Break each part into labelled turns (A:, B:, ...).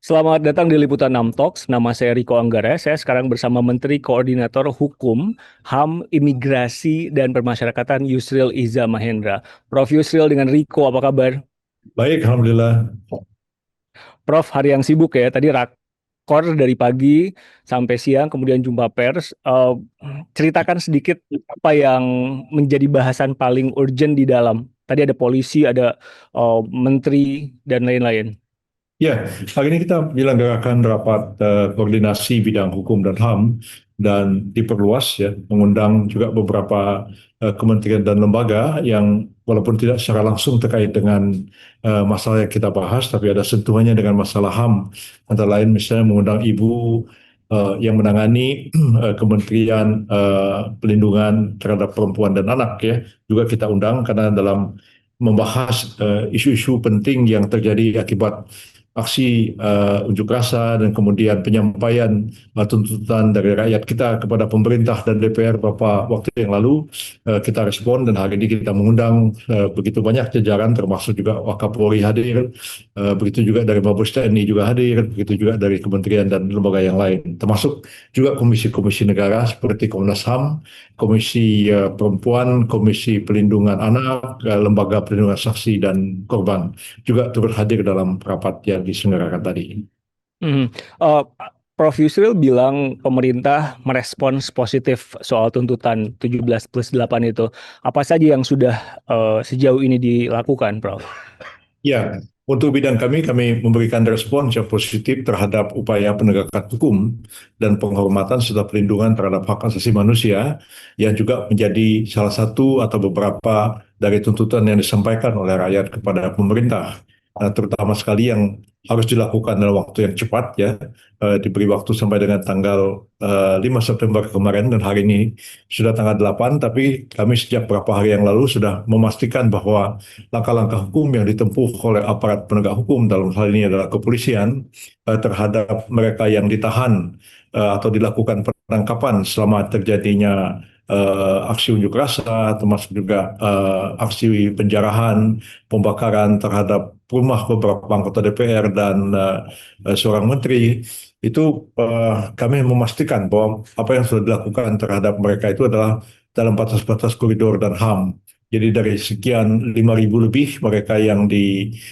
A: Selamat datang di Liputan 6 Talks. Nama saya Riko Anggara. Saya sekarang bersama Menteri Koordinator Hukum, HAM, Imigrasi, dan Permasyarakatan Yusril Iza Mahendra. Prof. Yusril dengan Riko, apa kabar?
B: Baik, Alhamdulillah.
A: Prof, hari yang sibuk ya. Tadi rakor dari pagi sampai siang, kemudian jumpa pers. Ceritakan sedikit apa yang menjadi bahasan paling urgent di dalam. Tadi ada polisi, ada menteri, dan lain-lain.
B: Ya, hari ini kita menyelenggarakan rapat koordinasi bidang hukum dan HAM dan diperluas ya, mengundang juga beberapa kementerian dan lembaga yang walaupun tidak secara langsung terkait dengan masalah yang kita bahas, tapi ada sentuhannya dengan masalah HAM. Antara lain misalnya mengundang ibu yang menangani Kementerian Pelindungan Terhadap Perempuan dan Anak ya, juga kita undang karena dalam membahas isu-isu penting yang terjadi akibat aksi unjuk rasa dan kemudian penyampaian tuntutan dari rakyat kita kepada pemerintah dan DPR beberapa waktu yang lalu kita respon dan hari ini kita mengundang begitu banyak jajaran termasuk juga Wakapolri hadir, begitu juga dari Mabes TNI juga hadir, begitu juga dari kementerian dan lembaga yang lain, termasuk juga komisi-komisi negara seperti Komnas HAM, Komisi Perempuan, Komisi Pelindungan Anak, Lembaga Perlindungan Saksi dan Korban juga turut hadir dalam rapat yang diselenggarakan tadi.
A: Hmm. Eh, Prof. Yusril bilang pemerintah merespons positif soal tuntutan 17+8 itu. Apa saja yang sudah sejauh ini dilakukan, Prof?
B: Ya, untuk bidang kami memberikan respon yang positif terhadap upaya penegakan hukum dan penghormatan serta perlindungan terhadap hak asasi manusia yang juga menjadi salah satu atau beberapa dari tuntutan yang disampaikan oleh rakyat kepada pemerintah. Terutama sekali yang harus dilakukan dalam waktu yang cepat ya, diberi waktu sampai dengan tanggal 5 September kemarin dan hari ini sudah tanggal 8, tapi kami sejak beberapa hari yang lalu sudah memastikan bahwa langkah-langkah hukum yang ditempuh oleh aparat penegak hukum dalam hal ini adalah kepolisian terhadap mereka yang ditahan atau dilakukan penangkapan selama terjadinya aksi unjuk rasa, termasuk juga aksi penjarahan, pembakaran terhadap rumah beberapa anggota DPR dan seorang menteri, itu kami memastikan bahwa apa yang sudah dilakukan terhadap mereka itu adalah dalam batas-batas koridor dan HAM. Jadi dari sekian 5.000 lebih mereka yang ditahan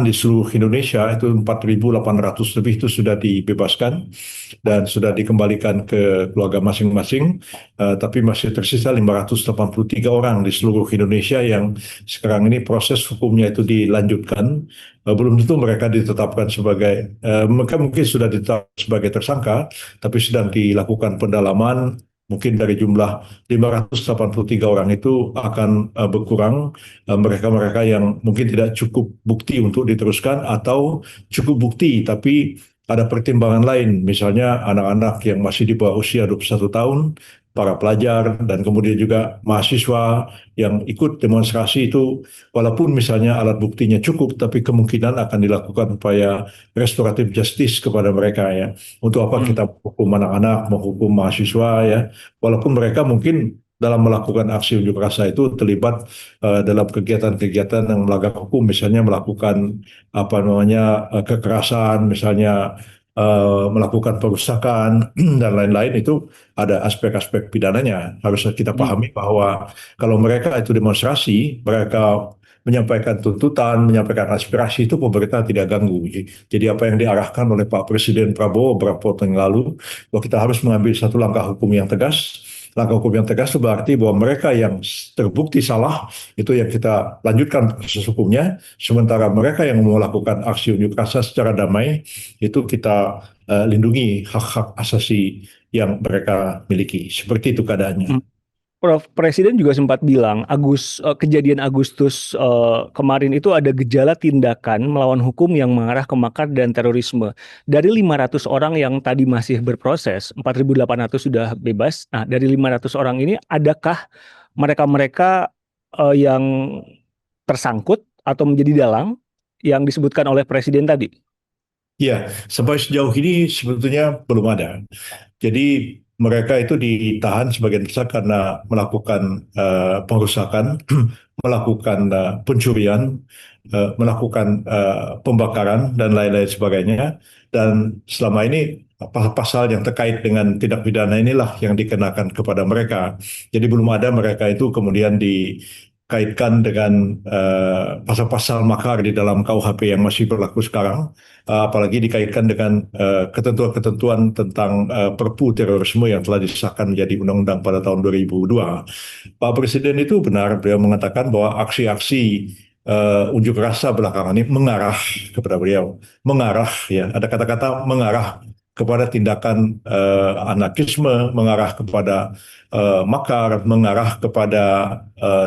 B: di seluruh Indonesia itu 4.800 lebih itu sudah dibebaskan dan sudah dikembalikan ke keluarga masing-masing. Tapi masih tersisa 583 orang di seluruh Indonesia yang sekarang ini proses hukumnya itu dilanjutkan. Belum tentu mereka ditetapkan sebagai, mereka mungkin sudah ditetapkan sebagai tersangka, tapi sedang dilakukan pendalaman. Mungkin dari jumlah 583 orang itu akan berkurang mereka-mereka yang mungkin tidak cukup bukti untuk diteruskan atau cukup bukti tapi ada pertimbangan lain, misalnya anak-anak yang masih di bawah usia 21 tahun, para pelajar, dan kemudian juga mahasiswa yang ikut demonstrasi itu, walaupun misalnya alat buktinya cukup, tapi kemungkinan akan dilakukan upaya restoratif justice kepada mereka ya. Untuk apa
A: Hmm.
B: kita menghukum anak-anak, menghukum mahasiswa ya, walaupun mereka mungkin dalam melakukan aksi unjuk rasa itu terlibat dalam kegiatan-kegiatan yang melanggar hukum, misalnya melakukan apa namanya kekerasan, misalnya melakukan perusakan dan lain-lain itu ada aspek-aspek pidananya. Harus kita
A: Hmm.
B: pahami bahwa kalau mereka itu demonstrasi, mereka menyampaikan tuntutan, menyampaikan aspirasi itu pemerintah tidak ganggu. Jadi apa yang diarahkan oleh Pak Presiden Prabowo beberapa waktu yang lalu, bahwa kita harus mengambil satu langkah hukum yang tegas. Langkah hukum yang tegas itu berarti bahwa mereka yang terbukti salah itu yang kita lanjutkan proses hukumnya. Sementara mereka yang melakukan aksi unjuk rasa secara damai itu kita lindungi hak-hak asasi yang mereka miliki. Seperti itu keadaannya.
A: Prof, Presiden juga sempat bilang kejadian Agustus kemarin itu ada gejala tindakan melawan hukum yang mengarah ke makar dan terorisme. Dari 500 orang yang tadi masih berproses, 4.800 sudah bebas. Nah, dari 500 orang ini adakah mereka-mereka yang tersangkut atau menjadi dalang yang disebutkan oleh Presiden tadi?
B: Ya, sampai sejauh ini sebetulnya belum ada. Jadi mereka itu ditahan sebagian besar karena melakukan pengerusakan, melakukan pencurian, melakukan pembakaran dan lain-lain sebagainya. Dan selama ini pasal yang terkait dengan tindak pidana inilah yang dikenakan kepada mereka. Jadi belum ada mereka itu kemudian dikaitkan dengan pasal-pasal makar di dalam KUHP yang masih berlaku sekarang, apalagi dikaitkan dengan ketentuan-ketentuan tentang Perpu terorisme yang telah disahkan menjadi undang-undang pada tahun 2002. Pak Presiden itu benar, beliau mengatakan bahwa aksi-aksi unjuk rasa belakangan ini mengarah kepada beliau, mengarah ya, ada kata-kata mengarah kepada tindakan anarkisme, mengarah kepada makar, mengarah kepada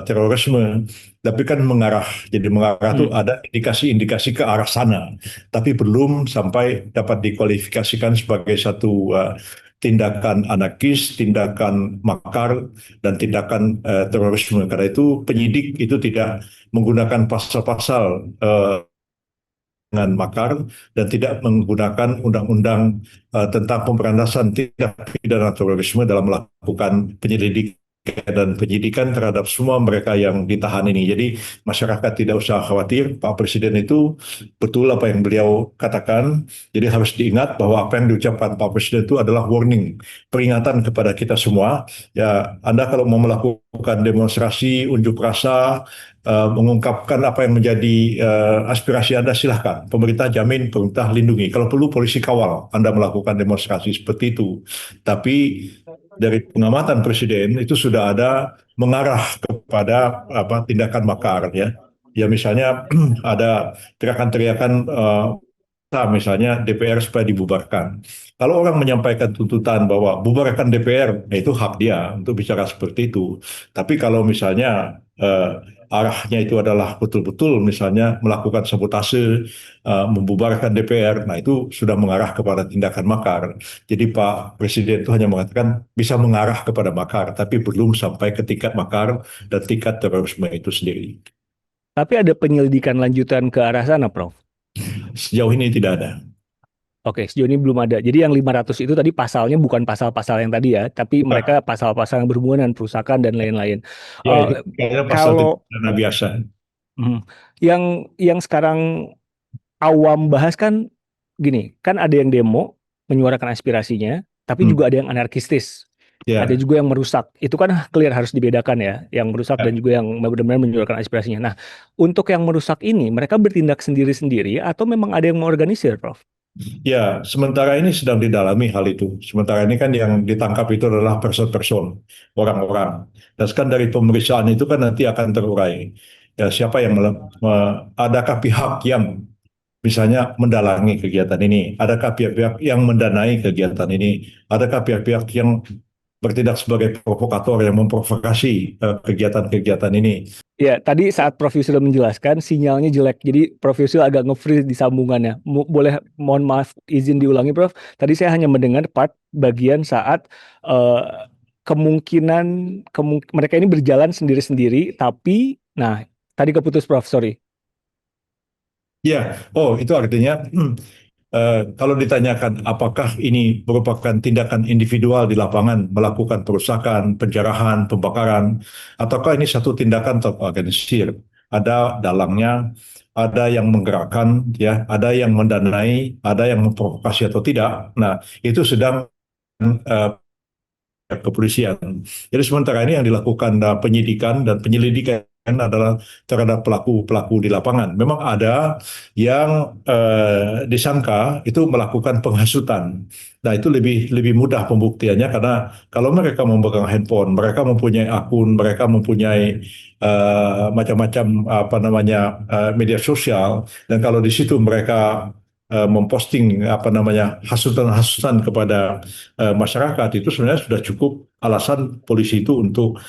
B: terorisme. Tapi kan mengarah, jadi mengarah itu
A: Hmm.
B: ada indikasi-indikasi ke arah sana, tapi belum sampai dapat dikualifikasikan sebagai satu tindakan anarkis, tindakan makar, dan tindakan terorisme. Karena itu penyidik itu tidak menggunakan pasal-pasal dengan makar dan tidak menggunakan undang-undang tentang pemberantasan tindak pidana terorisme dalam melakukan penyelidikan dan penyidikan terhadap semua mereka yang ditahan ini. Jadi masyarakat tidak usah khawatir, Pak Presiden itu betul apa yang beliau katakan. Jadi harus diingat bahwa apa yang diucapkan Pak Presiden itu adalah warning, peringatan kepada kita semua. Ya, Anda kalau mau melakukan demonstrasi, unjuk rasa, mengungkapkan apa yang menjadi aspirasi Anda, silahkan. Pemerintah jamin, pemerintah lindungi. Kalau perlu polisi kawal Anda melakukan demonstrasi seperti itu. Tapi dari pengamatan Presiden itu sudah ada mengarah kepada apa tindakan makar ya. Ya misalnya ada teriakan-teriakan misalnya DPR supaya dibubarkan. Kalau orang menyampaikan tuntutan bahwa bubarkan DPR, ya itu hak dia untuk bicara seperti itu. Tapi kalau misalnya arahnya itu adalah betul-betul misalnya melakukan sabotase, membubarkan DPR, nah itu sudah mengarah kepada tindakan makar. Jadi Pak Presiden itu hanya mengatakan bisa mengarah kepada makar, tapi belum sampai ke tingkat makar dan tingkat terorisme itu sendiri.
A: Tapi ada penyelidikan lanjutan ke arah sana, Prof.
B: Sejauh ini tidak ada.
A: Oke, sejauh ini belum ada. Jadi yang 500 itu tadi pasalnya bukan pasal-pasal yang tadi ya, tapi mereka
B: Nah,
A: pasal-pasal yang berhubungan dengan perusakan dan lain-lain.
B: ya
A: Eh,
B: itu kayaknya pasal
A: kalau
B: tindak pidana biasa.
A: hmm, yang sekarang awam bahas kan gini, kan ada yang demo menyuarakan aspirasinya, tapi
B: Hmm.
A: juga ada yang anarkistis. Ada
B: Ya,
A: juga yang merusak. Itu kan clear harus dibedakan ya, yang merusak dan
B: ya.
A: juga yang benar-benar menyuarakan aspirasinya. Nah, untuk yang merusak ini, mereka bertindak sendiri-sendiri atau memang ada yang mengorganisir, Prof?
B: Ya, sementara ini sedang didalami hal itu. Sementara ini kan yang ditangkap itu adalah person-person, orang-orang. Dan sekarang dari pemeriksaan itu kan nanti akan terurai. Ya, siapa yang adakah pihak yang misalnya mendalangi kegiatan ini? Adakah pihak-pihak yang mendanai kegiatan ini? Adakah pihak-pihak yang bertindak sebagai provokator yang memprovokasi kegiatan-kegiatan ini?
A: Ya, tadi saat Prof Yusril menjelaskan sinyalnya jelek. Jadi Prof Yusril agak nge-freeze di sambungannya. Boleh mohon maaf izin diulangi, Prof. Tadi saya hanya mendengar part bagian saat eh, kemungkinan mereka ini berjalan sendiri-sendiri, tapi nah tadi keputus, Prof. Sorry.
B: Ya, oh itu artinya kalau ditanyakan apakah ini merupakan tindakan individual di lapangan melakukan perusakan, penjarahan, pembakaran, ataukah ini satu tindakan terorganisir? Ada dalangnya, ada yang menggerakkan, ya, ada yang mendanai, ada yang memprovokasi atau tidak. Nah, itu sedang eh, kepolisian. Jadi sementara ini yang dilakukan penyidikan dan penyelidikan adalah terhadap pelaku-pelaku di lapangan. Memang ada yang disangka itu melakukan penghasutan. Nah itu lebih lebih mudah pembuktiannya karena kalau mereka memegang handphone, mereka mempunyai akun, mereka mempunyai macam-macam apa namanya media sosial, dan kalau di situ mereka memposting apa namanya hasutan-hasutan kepada masyarakat, itu sebenarnya sudah cukup alasan polisi itu untuk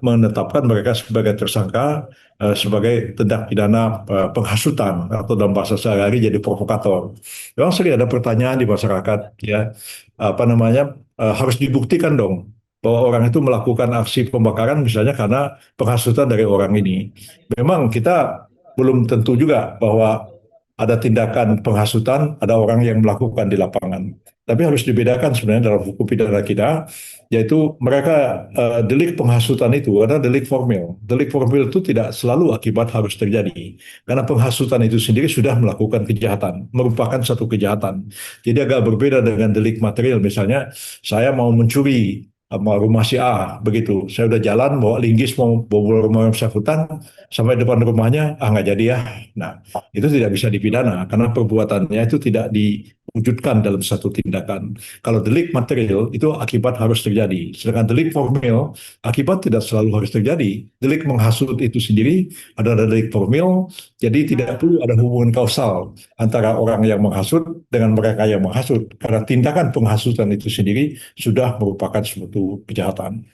B: menetapkan mereka sebagai tersangka, sebagai tindak pidana penghasutan atau dalam bahasa sehari-hari jadi provokator. Memang sering ada pertanyaan di masyarakat, ya apa namanya harus dibuktikan dong bahwa orang itu melakukan aksi pembakaran misalnya karena penghasutan dari orang ini. Memang kita belum tentu juga bahwa ada tindakan penghasutan, ada orang yang melakukan di lapangan. Tapi harus dibedakan sebenarnya dalam hukum pidana kita, yaitu mereka delik penghasutan itu adalah delik formil. Delik formil itu tidak selalu akibat harus terjadi, karena penghasutan itu sendiri sudah melakukan kejahatan, merupakan satu kejahatan. Jadi agak berbeda dengan delik material. Misalnya saya mau mencuri sama rumah si A begitu. Saya udah jalan bawa linggis mau bawa rumah yang bersangkutan sampai depan rumahnya, nggak jadi ya. Nah, itu tidak bisa dipidana karena perbuatannya itu tidak diwujudkan dalam satu tindakan. Kalau delik material itu akibat harus terjadi. Sedangkan delik formil akibat tidak selalu harus terjadi. Delik menghasut itu sendiri adalah delik formil, jadi tidak perlu ada hubungan kausal antara orang yang menghasut dengan mereka yang menghasut. Karena tindakan penghasutan itu sendiri sudah merupakan suatu kejahatan.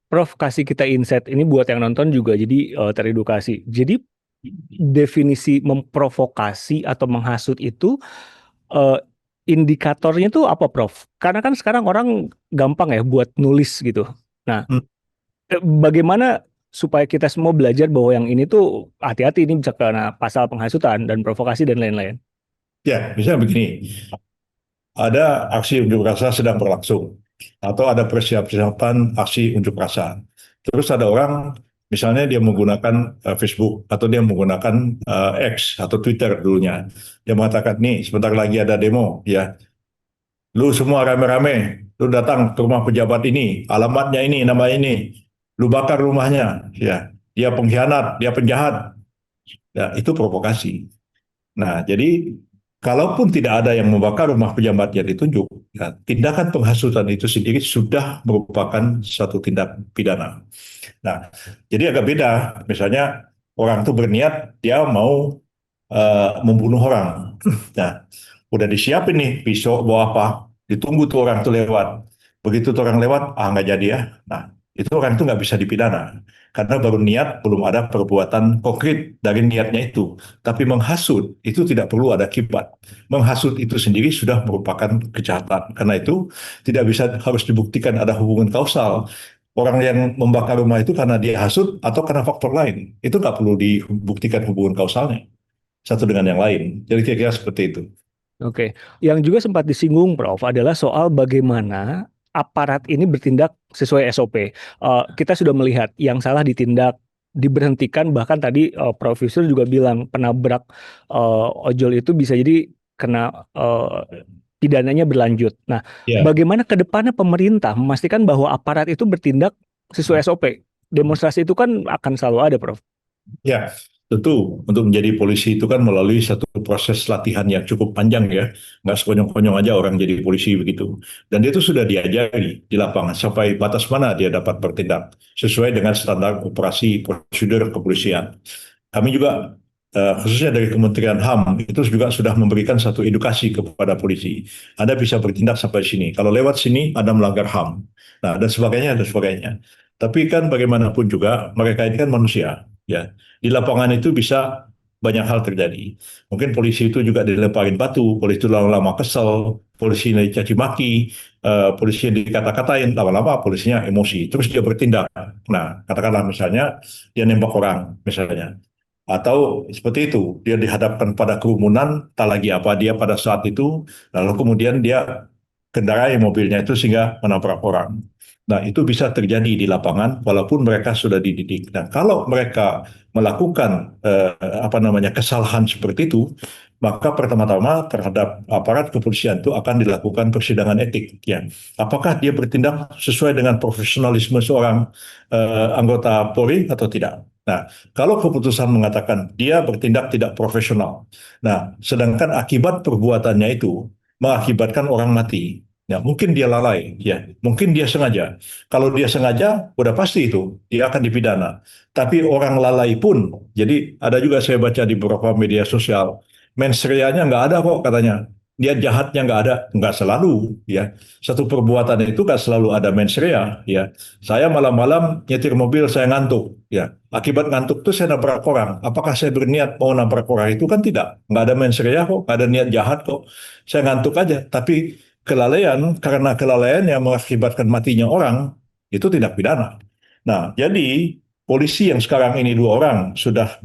A: Prof, kasih kita insight ini buat yang nonton juga jadi teredukasi. Jadi definisi memprovokasi atau menghasut itu eh, indikatornya tuh apa, Prof? Karena kan sekarang orang gampang ya buat nulis gitu. Nah,
B: Hmm.
A: bagaimana supaya kita semua belajar bahwa yang ini tuh hati-hati, ini bisa kena pasal penghasutan dan provokasi dan lain-lain.
B: Ya, misalnya begini, ada aksi unjuk rasa sedang berlangsung, atau ada persiapan aksi unjuk rasa. Terus ada orang, misalnya dia menggunakan Facebook, atau dia menggunakan X atau Twitter dulunya. Dia mengatakan, nih sebentar lagi ada demo, ya. Lu semua rame-rame, lu datang ke rumah pejabat ini, alamatnya ini, nama ini. Lu bakar rumahnya, ya. Dia pengkhianat, dia penjahat. Ya, itu provokasi. Nah, jadi kalaupun tidak ada yang membakar rumah pejabat yang ditunjuk, ya, tindakan penghasutan itu sendiri sudah merupakan satu tindak pidana. Nah, jadi agak beda. Misalnya orang itu berniat dia mau membunuh orang. Nah, udah disiapin nih pisau bawa apa, ditunggu tuh orang tuh lewat. Begitu tuh orang lewat, nggak jadi ya. Nah, itu orang itu nggak bisa dipidana karena baru niat, belum ada perbuatan konkret dari niatnya itu. Tapi menghasut itu tidak perlu ada akibat. Menghasut itu sendiri sudah merupakan kejahatan. Karena itu tidak bisa harus dibuktikan ada hubungan kausal. Orang yang membakar rumah itu karena dia hasut atau karena faktor lain. Itu nggak perlu dibuktikan hubungan kausalnya satu dengan yang lain. Jadi kira-kira seperti itu.
A: Oke, yang juga sempat disinggung, Prof, adalah soal bagaimana aparat ini bertindak sesuai SOP. Kita sudah melihat yang salah ditindak, diberhentikan, bahkan tadi Prof Yusril juga bilang penabrak ojol itu bisa jadi kena pidananya berlanjut. Nah,
B: Ya,
A: bagaimana ke depannya pemerintah memastikan bahwa aparat itu bertindak sesuai SOP? Demonstrasi itu kan akan selalu ada, Prof.
B: ya, tentu untuk menjadi polisi itu kan melalui satu proses latihan yang cukup panjang ya. Nggak sekonyong-konyong aja orang jadi polisi begitu. Dan dia itu sudah diajari di lapangan sampai batas mana dia dapat bertindak sesuai dengan standar operasi prosedur kepolisian. Kami juga khususnya dari Kementerian HAM itu juga sudah memberikan satu edukasi kepada polisi. Anda bisa bertindak sampai sini. Kalau lewat sini Anda melanggar HAM. Nah, dan sebagainya dan sebagainya. Tapi kan bagaimanapun juga mereka ini kan manusia, ya. Di lapangan itu bisa banyak hal terjadi. Mungkin polisi itu juga dilemparin batu, polisi itu lama-lama kesel, polisi dicaci maki, polisi yang dikata-katain, lama-lama polisinya emosi, terus dia bertindak. Nah, katakanlah misalnya dia nembak orang, misalnya. Atau seperti itu, dia dihadapkan pada kerumunan, tak lagi apa dia pada saat itu, lalu kemudian dia kendarai mobilnya itu sehingga menabrak orang. Nah, itu bisa terjadi di lapangan walaupun mereka sudah dididik. Nah, kalau mereka melakukan apa namanya kesalahan seperti itu, maka pertama-tama terhadap aparat kepolisian itu akan dilakukan persidangan etik. Ya, apakah dia bertindak sesuai dengan profesionalisme seorang anggota Polri atau tidak? Nah, kalau keputusan mengatakan dia bertindak tidak profesional, nah, sedangkan akibat perbuatannya itu mengakibatkan orang mati, ya mungkin dia lalai, ya mungkin dia sengaja. Kalau dia sengaja, udah pasti itu dia akan dipidana. Tapi orang lalai pun, jadi ada juga saya baca di beberapa media sosial, mens reanya nggak ada kok katanya. Dia jahatnya nggak selalu, ya. Satu perbuatan itu nggak selalu ada mens rea, ya. Saya malam-malam nyetir mobil, saya ngantuk, ya. Akibat ngantuk itu saya nabrak orang. Apakah saya berniat mau nabrak orang itu kan tidak. Nggak ada mens rea kok, nggak ada niat jahat kok. Saya ngantuk aja. Tapi kelalaian, karena kelalaian yang mengakibatkan matinya orang, itu tidak pidana. Nah, jadi polisi yang sekarang ini dua orang sudah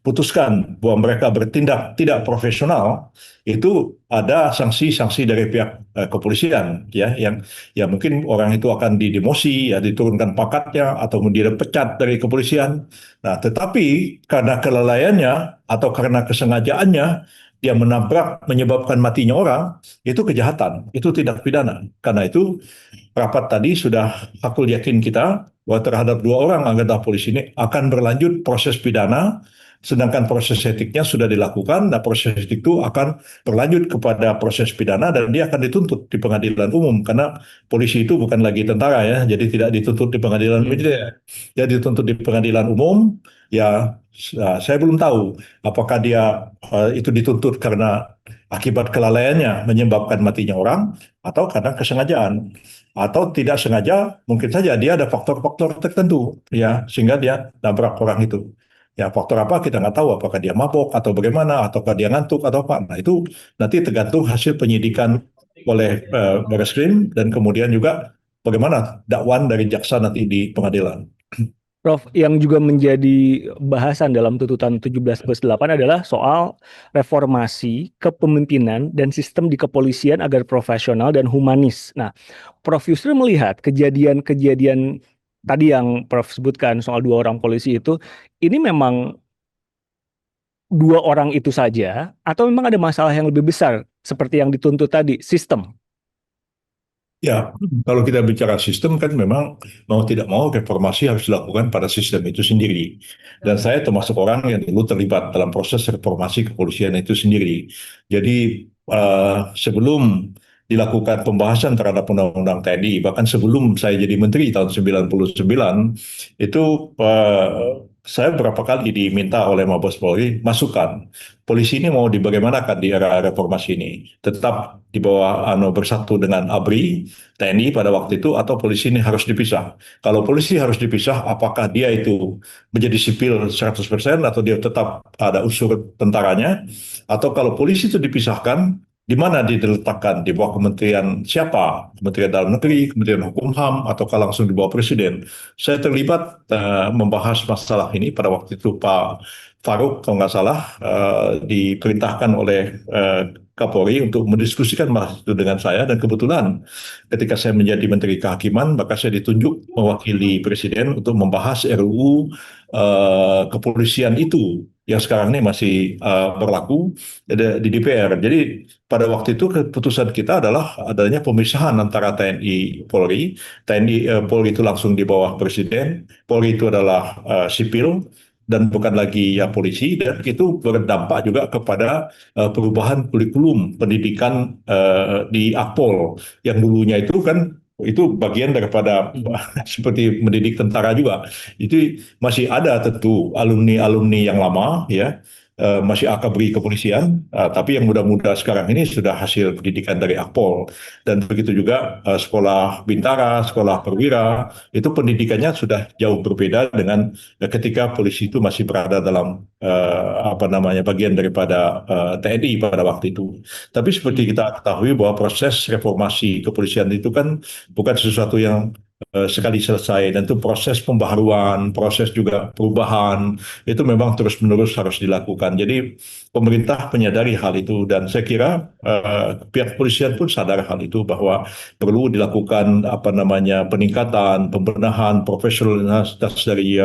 B: putuskan bahwa mereka bertindak tidak profesional, itu ada sanksi-sanksi dari pihak kepolisian, ya, yang ya mungkin orang itu akan didemosi, ya, diturunkan pangkatnya atau dia dipecat dari kepolisian. Nah, tetapi karena kelalaiannya atau karena kesengajaannya dia menabrak menyebabkan matinya orang, itu kejahatan, itu tidak pidana. Karena itu rapat tadi sudah hakul yakin kita bahwa terhadap dua orang anggota polisi ini akan berlanjut proses pidana, sedangkan proses etiknya sudah dilakukan, dan proses etik itu akan berlanjut kepada proses pidana dan dia akan dituntut di pengadilan umum karena polisi itu bukan lagi tentara, ya, jadi tidak dituntut di pengadilan
A: Hmm.
B: militer, dia dituntut di pengadilan umum. Ya, saya belum tahu apakah dia itu dituntut karena akibat kelalaiannya menyebabkan matinya orang atau karena kesengajaan atau tidak sengaja, mungkin saja dia ada faktor-faktor tertentu, ya, sehingga dia nabrak orang itu. Ya, faktor apa kita nggak tahu, apakah dia mabok atau bagaimana, ataukah dia ngantuk atau apa. Nah, itu nanti tergantung hasil penyidikan oleh Barreskrim dan kemudian juga bagaimana dakwaan dari jaksa nanti di pengadilan.
A: Prof, yang juga menjadi bahasan dalam tuntutan 17+8 adalah soal reformasi kepemimpinan dan sistem di kepolisian agar profesional dan humanis. Nah, Prof Yusril melihat kejadian-kejadian tadi yang Prof sebutkan soal dua orang polisi itu, ini memang dua orang itu saja, atau memang ada masalah yang lebih besar seperti yang dituntut tadi, sistem?
B: Ya, kalau kita bicara sistem kan memang mau tidak mau reformasi harus dilakukan pada sistem itu sendiri. Dan saya termasuk orang yang dulu terlibat dalam proses reformasi kepolisian itu sendiri. Jadi sebelum dilakukan pembahasan terhadap Undang-Undang TNI, bahkan sebelum saya jadi menteri tahun 99, itu saya berapa kali diminta oleh Mabes Polri masukan. Polisi ini mau dibagaimanakan di era reformasi ini? Tetap di bawah bersatu dengan ABRI, TNI pada waktu itu, atau polisi ini harus dipisah. Kalau polisi harus dipisah, apakah dia itu menjadi sipil 100% atau dia tetap ada unsur tentaranya? Atau kalau polisi itu dipisahkan, di mana diletakkan? Di bawah kementerian siapa? Kementerian Dalam Negeri, Kementerian Hukum HAM, ataukah langsung di bawah Presiden? Saya terlibat membahas masalah ini pada waktu itu Pak Faruk, kalau nggak salah, diperintahkan oleh Kapolri untuk mendiskusikan masalah itu dengan saya dan kebetulan ketika saya menjadi Menteri Kehakiman maka saya ditunjuk mewakili Presiden untuk membahas RUU kepolisian itu yang sekarang ini masih berlaku di DPR. Jadi pada waktu itu keputusan kita adalah adanya pemisahan antara TNI Polri. TNI Polri itu langsung di bawah Presiden. Polri itu adalah sipil dan bukan lagi ya polisi, dan itu berdampak juga kepada perubahan kurikulum pendidikan di Akpol yang dulunya itu kan itu bagian daripada
A: Mhm.
B: seperti mendidik tentara juga. Itu masih ada tentu alumni-alumni yang lama, ya, masih akabri kepolisian, tapi yang muda-muda sekarang ini sudah hasil pendidikan dari Akpol. Dan begitu juga sekolah Bintara, sekolah Perwira, itu pendidikannya sudah jauh berbeda dengan ketika polisi itu masih berada dalam apa namanya bagian daripada TNI pada waktu itu. Tapi seperti
A: Mhm.
B: kita ketahui bahwa proses reformasi kepolisian itu kan bukan sesuatu yang sekali selesai, dan itu proses pembaharuan, proses juga perubahan itu memang terus-menerus harus dilakukan. Jadi pemerintah menyadari hal itu dan saya kira pihak kepolisian pun sadar hal itu bahwa perlu dilakukan apa namanya peningkatan, pembenahan profesionalitas dari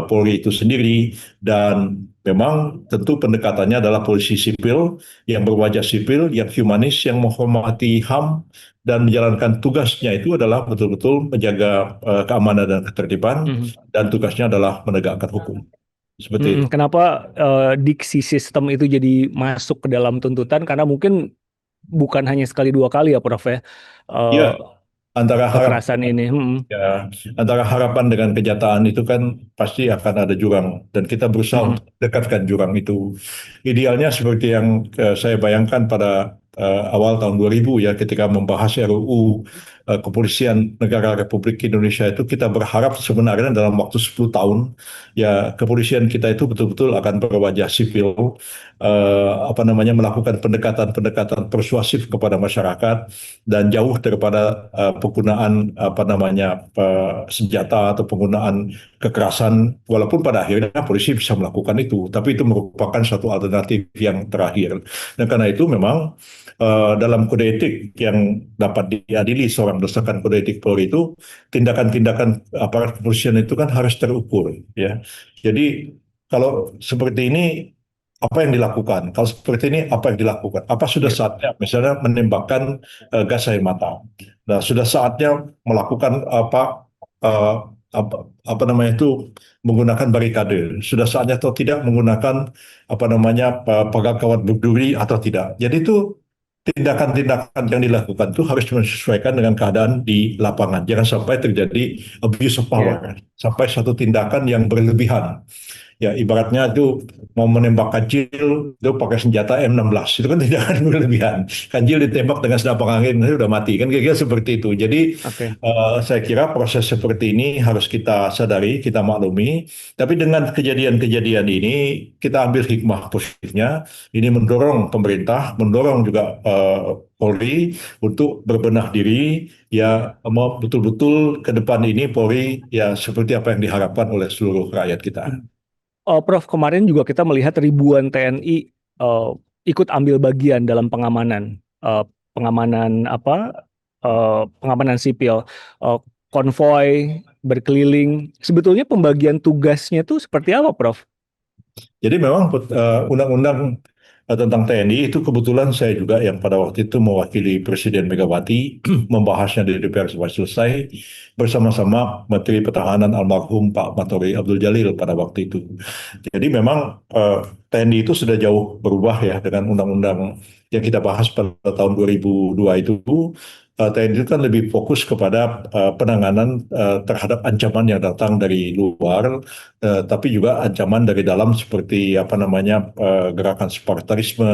B: Polri itu sendiri, dan memang tentu pendekatannya adalah polisi sipil yang berwajah sipil, yang humanis, yang menghormati HAM dan menjalankan tugasnya itu adalah betul-betul menjaga keamanan dan ketertiban,
A: Mhm.
B: dan tugasnya adalah menegakkan hukum. Seperti itu.
A: Kenapa diksi sistem itu jadi masuk ke dalam tuntutan? Karena mungkin bukan hanya sekali dua kali ya, Prof ya, eh,
B: Ya, antara harap
A: kekerasan ini.
B: ya, antara harapan dengan kenyataan itu kan pasti akan ada jurang dan kita berusaha
A: Mhm.
B: untuk dekatkan jurang itu. Idealnya seperti yang saya bayangkan pada awal tahun 2000, ya, ketika membahas RUU kepolisian negara Republik Indonesia itu kita berharap sebenarnya dalam waktu 10 tahun ya kepolisian kita itu betul-betul akan berwajah sipil, apa namanya, melakukan pendekatan-pendekatan persuasif kepada masyarakat dan jauh daripada penggunaan apa namanya senjata atau penggunaan kekerasan, walaupun pada akhirnya polisi bisa melakukan itu, tapi itu merupakan satu alternatif yang terakhir. Dan karena itu memang dalam kode etik yang dapat diadili seorang berdasarkan kode etik Polri itu, tindakan-tindakan aparat kepolisian itu kan harus terukur, ya. Jadi kalau seperti ini apa yang dilakukan? Kalau seperti ini apa yang dilakukan? Apa sudah
A: Ya.
B: saatnya misalnya menembakkan gas air mata? Nah, sudah saatnya melakukan eh, apa namanya itu, menggunakan barikade. Sudah saatnya atau tidak menggunakan apa namanya pagar kawat berduri atau tidak. Jadi itu tindakan-tindakan yang dilakukan itu harus menyesuaikan dengan keadaan di lapangan. Jangan sampai terjadi abuse of
A: Ya.
B: power, sampai satu tindakan yang berlebihan. Ya, ibaratnya itu mau menembak kancil itu pakai senjata M16, itu kan tidak akan berlebihan. Kancil ditembak dengan senapan angin itu udah mati, kan kira-kira seperti itu. Jadi
A: Oke.
B: saya kira proses seperti ini harus kita sadari, kita maklumi. Tapi dengan kejadian-kejadian ini kita ambil hikmah positifnya. Ini mendorong pemerintah, mendorong juga Polri untuk berbenah diri, ya mau betul-betul ke depan ini Polri ya seperti apa yang diharapkan oleh seluruh rakyat kita.
A: Prof, kemarin juga kita melihat ribuan TNI eh, ikut ambil bagian dalam pengamanan, eh, pengamanan apa, pengamanan sipil, eh, konvoi berkeliling. Sebetulnya pembagian tugasnya tuh seperti apa, Prof?
B: Jadi memang undang-undang tentang TNI itu kebetulan saya juga yang pada waktu itu mewakili Presiden Megawati membahasnya di DPR sampai selesai bersama-sama Menteri Pertahanan almarhum Pak Matori Abdul Jalil pada waktu itu. Jadi memang TNI itu sudah jauh berubah ya dengan undang-undang yang kita bahas pada tahun 2002 itu. TNI itu kan lebih fokus kepada penanganan terhadap ancaman yang datang dari luar, tapi juga ancaman dari dalam seperti apa namanya gerakan Spartanisme,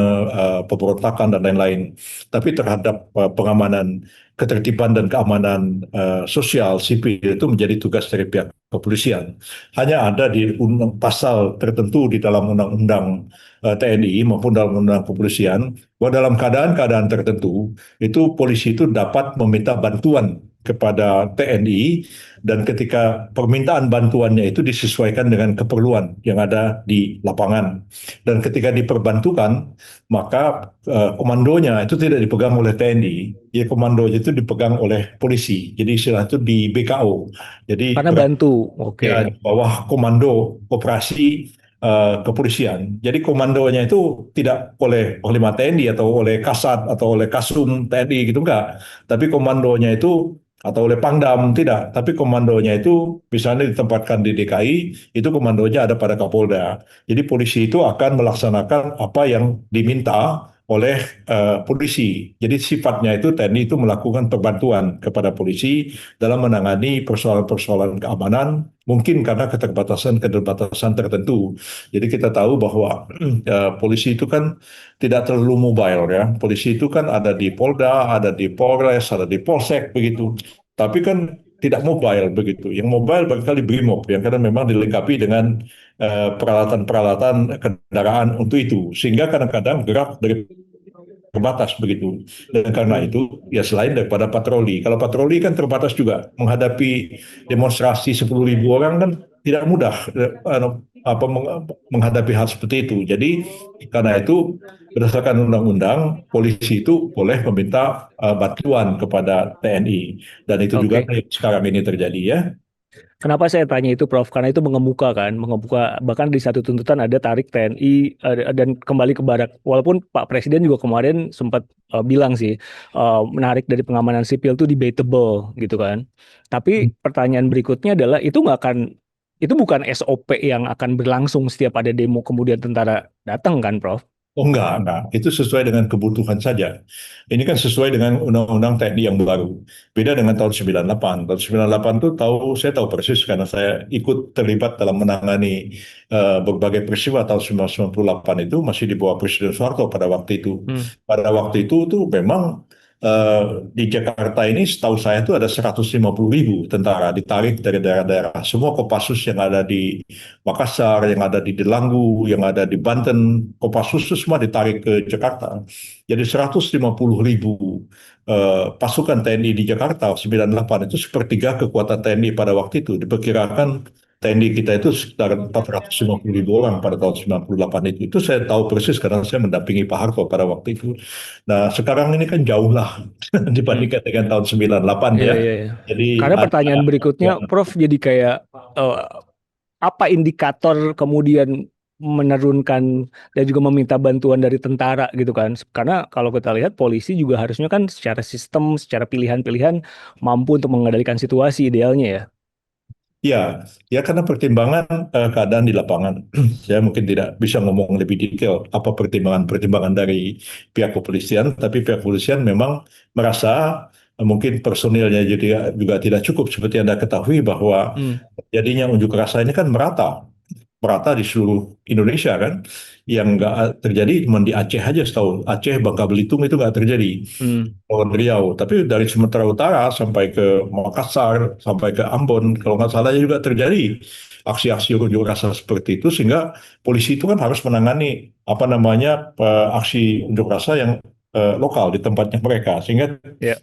B: pemberontakan dan lain-lain. Tapi terhadap pengamanan ketertiban dan keamanan sosial sipil itu menjadi tugas dari pihak kepolisian. Hanya ada di pasal tertentu di dalam undang-undang TNI maupun dalam undang kepolisian bahwa dalam keadaan-keadaan tertentu itu polisi itu dapat meminta bantuan kepada TNI, dan ketika permintaan bantuannya itu disesuaikan dengan keperluan yang ada di lapangan. Dan ketika diperbantukan, maka komandonya itu tidak dipegang oleh TNI, ya komandonya itu dipegang oleh polisi. Jadi istilah itu di BKO. Jadi
A: Karena bantu. Oke.
B: ya, di bawah komando operasi kepolisian. Jadi komandonya itu tidak oleh Panglima TNI atau oleh Kasat atau oleh Kasum TNI gitu, enggak. Tapi komandonya itu atau oleh Pangdam tidak, tapi komandonya itu misalnya ditempatkan di DKI, itu komandonya ada pada Kapolda. Jadi polisi itu akan melaksanakan apa yang diminta oleh polisi. Jadi sifatnya itu TNI itu melakukan perbantuan kepada polisi dalam menangani persoalan-persoalan keamanan, mungkin karena keterbatasan-keterbatasan tertentu. Jadi kita tahu bahwa polisi itu kan tidak terlalu mobile ya. Polisi itu kan ada di Polda, ada di Polres, ada di Polsek begitu. Tapi kan tidak mobile begitu. Yang mobile barangkali BRIMOB yang karena memang dilengkapi dengan peralatan-peralatan kendaraan untuk itu. Sehingga kadang-kadang gerak dari terbatas begitu. Dan karena itu, ya selain daripada patroli, kalau patroli kan terbatas juga menghadapi demonstrasi 10.000 orang kan tidak mudah menghadapi hal seperti itu. Jadi karena itu berdasarkan undang-undang polisi itu boleh meminta bantuan kepada TNI, dan itu juga
A: Oke.
B: yang sekarang ini terjadi ya.
A: Kenapa saya tanya itu, Prof? Karena itu mengemuka kan, mengemuka bahkan di satu tuntutan ada tarik TNI dan kembali ke barak. Walaupun Pak Presiden juga kemarin sempat bilang sih menarik dari pengamanan sipil itu debatable gitu kan. Tapi pertanyaan berikutnya adalah itu nggak akan, itu bukan SOP yang akan berlangsung setiap ada demo kemudian tentara datang kan, Prof?
B: Oh enggak. Itu sesuai dengan kebutuhan saja. Ini kan sesuai dengan undang-undang TNI yang baru. Beda dengan tahun 98. Tahun 98 itu saya tahu persis karena saya ikut terlibat dalam menangani berbagai peristiwa tahun 1998 itu masih di bawah Presiden Soeharto pada waktu itu.
A: Hmm.
B: Pada waktu itu tuh memang di Jakarta ini setahu saya itu ada 150.000 tentara ditarik dari daerah-daerah. Semua Kopassus yang ada di Makassar, yang ada di Delanggu, yang ada di Banten, Kopassus itu semua ditarik ke Jakarta. Jadi 150.000 pasukan TNI di Jakarta 98 itu sepertiga kekuatan TNI pada waktu itu. Diperkirakan TNI kita itu sekitar 450.000 orang pada tahun 98 itu. Itu saya tahu persis karena saya mendampingi Pak Harto pada waktu itu. Nah, sekarang ini kan jauh lah
A: Hmm.
B: dibandingkan dengan tahun 98
A: Iya,
B: ya.
A: iya, iya.
B: Jadi
A: Karena
B: ada
A: pertanyaan berikutnya,
B: ya,
A: Prof, jadi kayak eh, apa indikator kemudian menurunkan dan juga meminta bantuan dari tentara gitu kan? Karena kalau kita lihat polisi juga harusnya kan secara sistem, secara pilihan-pilihan mampu untuk mengendalikan situasi idealnya ya.
B: ya, ya karena pertimbangan keadaan di lapangan. Saya mungkin tidak bisa ngomong lebih detail apa pertimbangan-pertimbangan dari pihak kepolisian, tapi pihak kepolisian memang merasa mungkin personilnya juga tidak cukup seperti Anda ketahui bahwa
A: Hmm,
B: jadinya unjuk rasa ini kan merata di seluruh Indonesia kan. Yang nggak terjadi cuma di Aceh aja setahu. Aceh, Bangka Belitung itu nggak terjadi.
A: hmm,
B: Kepulauan Riau. Tapi dari Sumatera Utara sampai ke Makassar, sampai ke Ambon, kalau nggak salah juga terjadi aksi-aksi unjuk rasa seperti itu, sehingga polisi itu kan harus menangani apa namanya aksi unjuk rasa yang lokal di tempatnya mereka, sehingga
A: ya.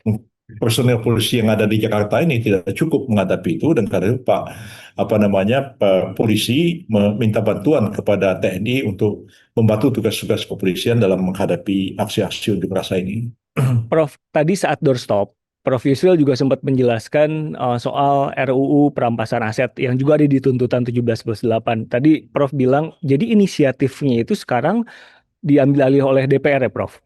B: personel polisi yang ada di Jakarta ini tidak cukup menghadapi itu dan karena itu Pak apa namanya polisi meminta bantuan kepada TNI untuk membantu tugas-tugas kepolisian dalam menghadapi aksi-aksi unjuk rasa ini.
A: Prof, tadi saat doorstop, Prof Yusril juga sempat menjelaskan soal RUU perampasan aset yang juga ada di tuntutan 17+8. Tadi Prof bilang, jadi inisiatifnya itu sekarang diambil alih oleh DPR ya, Prof?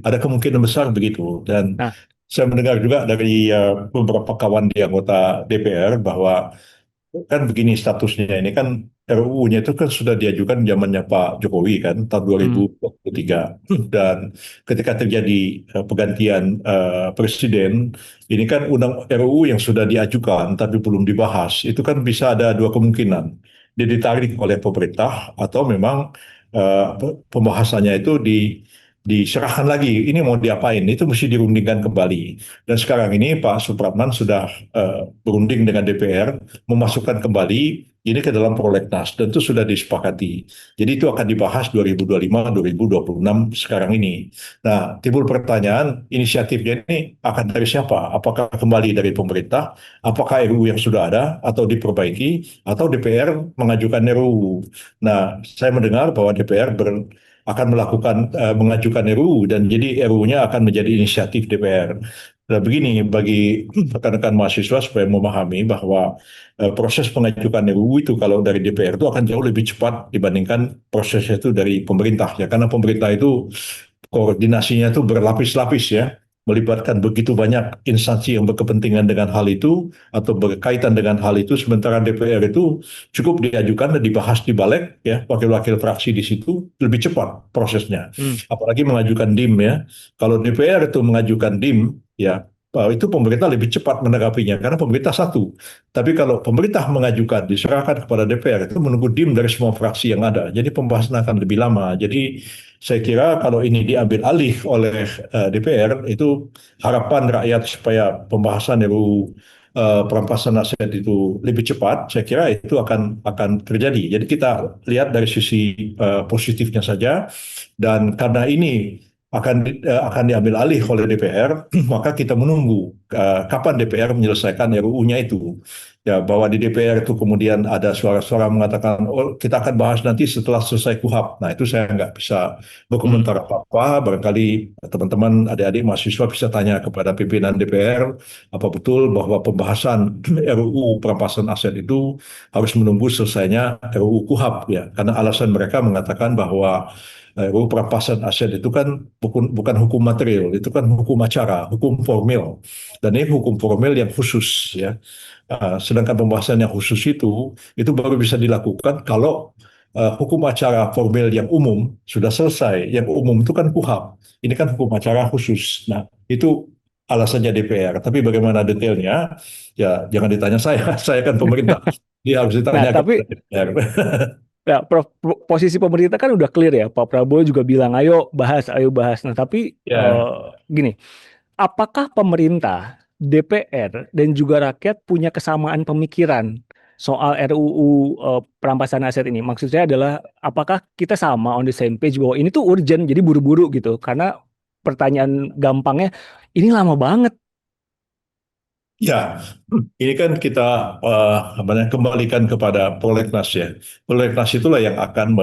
B: Ada kemungkinan besar begitu dan
A: Nah,
B: saya mendengar juga dari beberapa kawan di anggota DPR bahwa kan begini statusnya ini kan RUU-nya itu kan sudah diajukan zamannya Pak Jokowi kan tahun
A: hmm,
B: 2023 dan ketika terjadi pergantian presiden ini kan undang RUU yang sudah diajukan tapi belum dibahas itu kan bisa ada dua kemungkinan dia ditarik oleh pemerintah atau memang pembahasannya itu diserahkan lagi ini mau diapain itu mesti dirundingkan kembali dan sekarang ini Pak Supratman sudah berunding dengan DPR memasukkan kembali ini ke dalam prolegnas dan itu sudah disepakati. Jadi itu akan dibahas 2025-2026 sekarang ini. Nah, timbul pertanyaan, inisiatifnya ini akan dari siapa? Apakah kembali dari pemerintah? Apakah RUU yang sudah ada atau diperbaiki? Atau DPR mengajukan RUU? Nah, saya mendengar bahwa DPR akan melakukan mengajukan RUU dan jadi RUU-nya akan menjadi inisiatif DPR. Nah, begini bagi rekan-rekan mahasiswa supaya memahami bahwa proses pengajukan RUU itu kalau dari DPR itu akan jauh lebih cepat dibandingkan prosesnya itu dari pemerintah ya karena pemerintah itu koordinasinya itu berlapis-lapis ya melibatkan begitu banyak instansi yang berkepentingan dengan hal itu atau berkaitan dengan hal itu sementara DPR itu cukup diajukan dan dibahas di balik ya wakil-wakil fraksi di situ lebih cepat prosesnya
A: hmm,
B: apalagi mengajukan DIM ya kalau DPR itu mengajukan DIM ya itu pemerintah lebih cepat menanggapinya karena pemerintah satu tapi kalau pemerintah mengajukan diserahkan kepada DPR itu menunggu DIM dari semua fraksi yang ada jadi pembahasan akan lebih lama jadi saya kira kalau ini diambil alih oleh DPR itu harapan rakyat supaya pembahasan RUU perampasan aset itu lebih cepat, saya kira itu akan terjadi. Jadi kita lihat dari sisi positifnya saja dan karena ini akan diambil alih oleh DPR, maka kita menunggu kapan DPR menyelesaikan RUU-nya itu. Ya, bahwa di DPR itu kemudian ada suara-suara mengatakan, oh kita akan bahas nanti setelah selesai KUHAP. Nah itu saya nggak bisa
A: hmm,
B: berkomentar apa-apa. Barangkali teman-teman adik-adik mahasiswa bisa tanya kepada pimpinan DPR, apa betul bahwa pembahasan RUU perampasan aset itu harus menunggu selesainya RUU KUHAP ya. Karena alasan mereka mengatakan bahwa RUU perampasan aset itu kan bukan hukum material, itu kan hukum acara, hukum formil. Dan ini hukum formil yang khusus ya. Sedangkan pembahasan yang khusus itu baru bisa dilakukan kalau hukum acara formil yang umum sudah selesai. Yang umum itu kan KUHAP. Ini kan hukum acara khusus. Nah, itu alasannya DPR. Tapi bagaimana detailnya? Ya, jangan ditanya saya. Saya kan pemerintah. Dia harus
A: nah,
B: ditanya kepada
A: tapi
B: DPR.
A: ya, Prof, posisi pemerintah kan udah clear ya. Pak Prabowo juga bilang, ayo bahas, ayo bahas. Nah, tapi
B: Ya,
A: gini. apakah pemerintah, DPR, dan juga rakyat punya kesamaan pemikiran soal RUU perampasan aset ini? Maksud saya adalah apakah kita sama on the same page bahwa ini tuh urgent, jadi buru-buru gitu? Karena pertanyaan gampangnya, ini lama banget.
B: Ya, ini kan kita apa namanya, kembalikan kepada prolegnas ya. Prolegnas itulah yang akan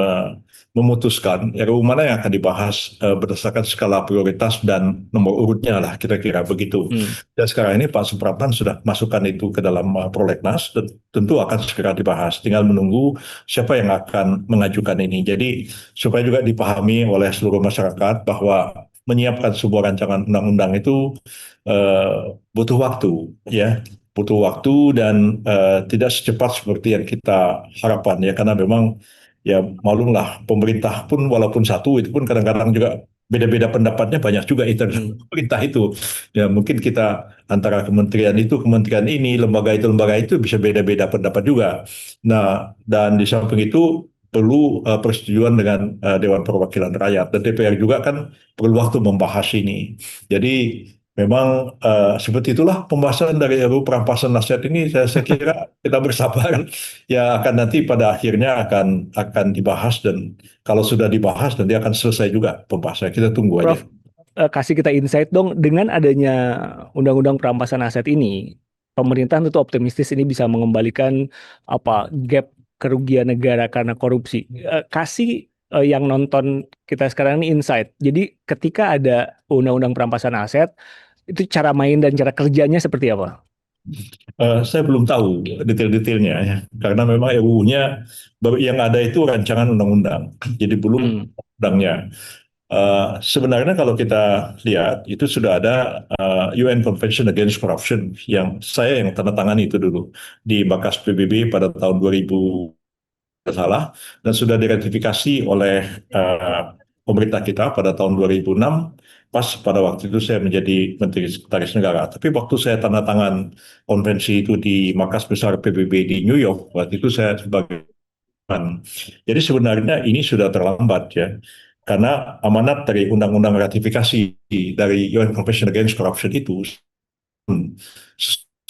B: memutuskan RUU mana yang akan dibahas berdasarkan skala prioritas dan nomor urutnya lah kira-kira begitu.
A: Hmm.
B: Dan sekarang ini Pak Supratman sudah masukkan itu ke dalam prolegnas dan tentu akan segera dibahas. Tinggal menunggu siapa yang akan mengajukan ini. Jadi supaya juga dipahami oleh seluruh masyarakat bahwa menyiapkan sebuah rancangan undang-undang itu butuh waktu ya, butuh waktu dan tidak secepat seperti yang kita harapkan ya, karena memang ya malumlah pemerintah pun walaupun satu itu pun kadang-kadang juga beda-beda pendapatnya banyak juga internal
A: Hmm.
B: pemerintah itu ya, mungkin kita antara kementerian itu kementerian ini lembaga itu bisa beda-beda pendapat juga. Nah, dan di samping itu perlu persetujuan dengan Dewan Perwakilan Rakyat dan DPR juga kan perlu waktu membahas ini. Jadi memang seperti itulah pembahasan dari RUU perampasan aset ini. Saya kira kita bersabar ya, akan nanti pada akhirnya akan dibahas dan kalau sudah dibahas nanti akan selesai juga pembahasan. Kita tunggu aja.
A: Prof, kasih kita insight dong, dengan adanya undang-undang perampasan aset ini, pemerintah tentu optimistis ini bisa mengembalikan apa gap kerugian negara karena korupsi. Kasih yang nonton kita sekarang ini insight. Jadi ketika ada undang-undang perampasan aset, itu cara main dan cara kerjanya seperti apa?
B: Saya belum tahu detail-detailnya ya, karena memang RUU-nya baru yang ada itu rancangan undang-undang, jadi belum
A: Hmm.
B: undangnya. Sebenarnya kalau kita lihat itu sudah ada UN Convention Against Corruption yang saya yang tanda tangan itu dulu di Bakas PBB pada tahun 2000 tidak salah, dan sudah diratifikasi oleh eh, pemerintah kita pada tahun 2006, pas pada waktu itu saya menjadi Menteri Sekretaris Negara. Tapi waktu saya tanda tangan konvensi itu di Markas Besar PBB di New York, waktu itu saya sebagai. Jadi sebenarnya ini sudah terlambat ya, karena amanat dari undang-undang ratifikasi dari UN Convention Against Corruption itu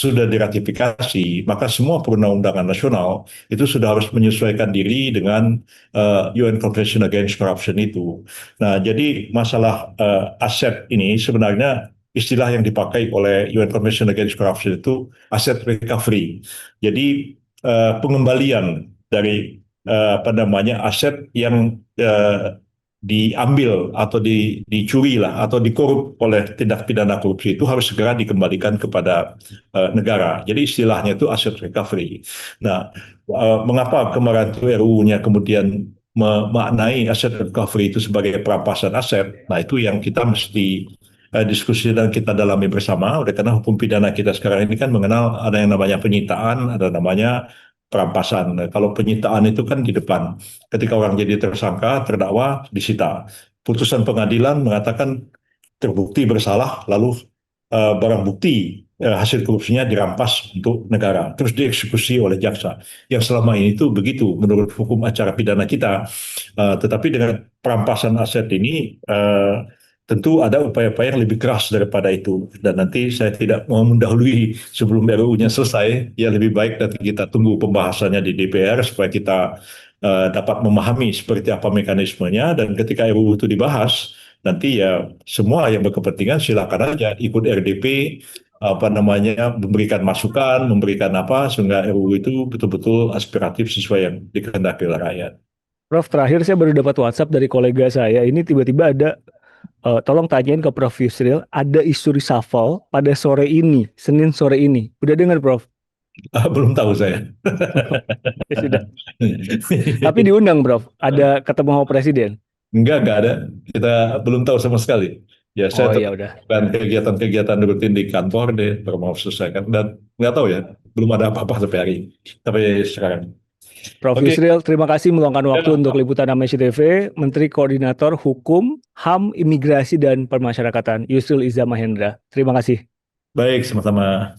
B: sudah diratifikasi, maka semua perundang-undangan nasional itu sudah harus menyesuaikan diri dengan UN Convention Against Corruption itu. Nah, jadi masalah aset ini sebenarnya istilah yang dipakai oleh UN Convention Against Corruption itu aset recovery. Jadi pengembalian dari apa namanya aset yang diambil atau dicuri lah atau dikorup oleh tindak pidana korupsi itu harus segera dikembalikan kepada negara. Jadi istilahnya itu asset recovery. Nah, mengapa kemarin itu RUU-nya kemudian memaknai aset recovery itu sebagai perampasan aset? Nah, itu yang kita mesti diskusi dan kita dalami bersama. Oleh karena hukum pidana kita sekarang ini kan mengenal ada yang namanya penyitaan, ada namanya perampasan. Nah, kalau penyitaan itu kan di depan. Ketika orang jadi tersangka, terdakwa, disita. Putusan pengadilan mengatakan terbukti bersalah, lalu barang bukti hasil korupsinya dirampas untuk negara, terus dieksekusi oleh jaksa. Yang selama ini itu begitu menurut hukum acara pidana kita. Tetapi dengan perampasan aset ini tentu ada upaya-upaya yang lebih keras daripada itu. Dan nanti saya tidak mau mendahului sebelum RUU-nya selesai. Ya lebih baik nanti kita tunggu pembahasannya di DPR supaya kita dapat memahami seperti apa mekanismenya. Dan ketika RUU itu dibahas, nanti ya semua yang berkepentingan silakan aja ikut RDP, apa namanya, memberikan masukan, memberikan apa sehingga RUU itu betul-betul aspiratif sesuai yang dikehendaki oleh rakyat.
A: Prof, terakhir saya baru dapat WhatsApp dari kolega saya. Ini tiba-tiba ada, tolong tanyain ke Prof Yusril, ada isu reshuffle pada sore ini, Senin sore ini. Udah dengar, Prof?
B: Belum tahu saya.
A: Ya sudah. Tapi diundang, Prof. Ada ketemu sama presiden.
B: Enggak ada. Kita belum tahu sama sekali. Ya, saya
A: Oh ya
B: tetap
A: udah.
B: melakukan kegiatan-kegiatan rutin di kantor deh, baru mau selesaikan. Dan nggak tahu ya, belum ada apa-apa sampai hari ini. Sampai sekarang.
A: Prof
B: Oke.
A: Yusril, terima kasih meluangkan waktu untuk
B: Ya.
A: liputan Amnesty TV. Menteri Koordinator Hukum, HAM, Imigrasi dan Permasyarakatan, Yusril Iza Mahendra. Terima kasih.
B: Baik, sama-sama.